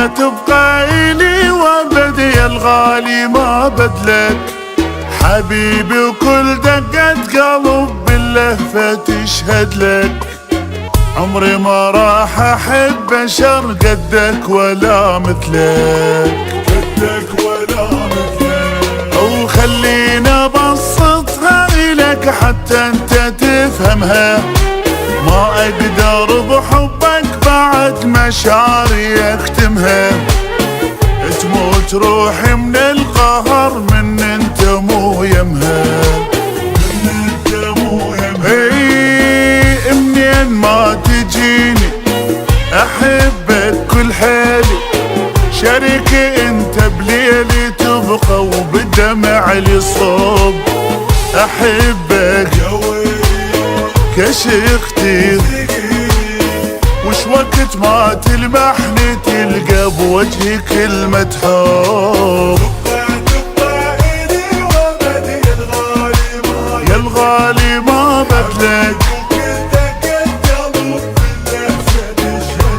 والله تبقى إلي وابد يا الغالي ما بدلك. حبيبي وكل دقة قلب باللهفة تشهد لك. عمري ما راح أحب بشر قدك ولا مثلك، قدك ولا مثلك. أو خلينا أبسطها إلك حتى أنت تفهمها. ما أقدر بحبك بعد مشاعري أختمها. تموت روحي من القهر من أنت مو يمها، من أنت مو يمها. منين ما تجيني أحبك كل حالي. شريكي أنت بليلي تبقى وبدمع لي صوب. أحبك كشختي وش وقت ما تلمحني تلقى بوجهي كلمة حب. يا الغالي ما بدلك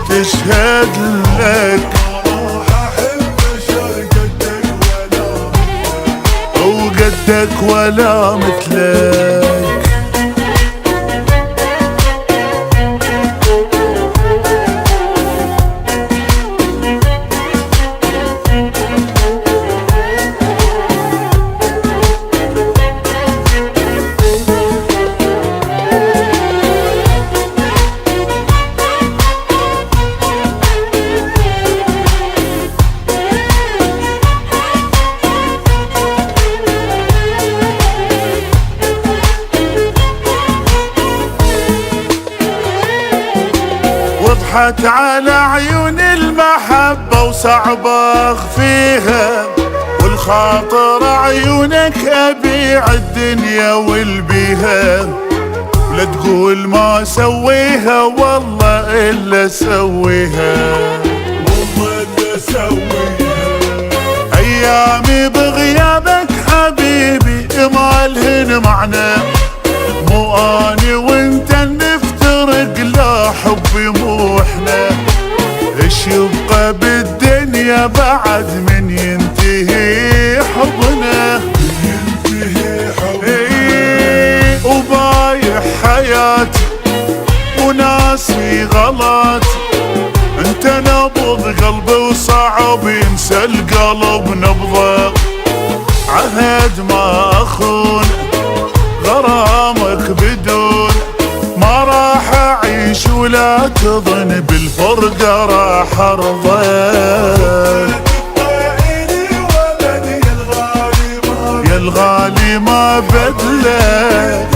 تشهد لك. وقدك ولا مثلك. وضحت على عيون المحبة وصعب اخفيها. والخاطر عيونك ابيع الدنيا والبيها. ولا تقول ما سويها والله الا سويها، والله الا سويها. ايامي بغيابك حبيبي ما لهن معنى. مو اني وانت نفترق لا حبي مو احنا. ايش يبقى بالدنيا بعد من ينتهي حبنا، ينتهي حبنا. وبايح حياتي وناسي غلط. انت نبض قلبي وصعب ينسى القلب نبضه. عهد ما اخون غرامك بدون. ما راح اعيش ولا تظن بالفرقة راح ارضى. يا الغالي ما بدلك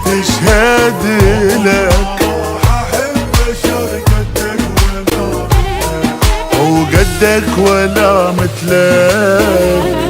تشهد لك. وقدك ولا مثلك.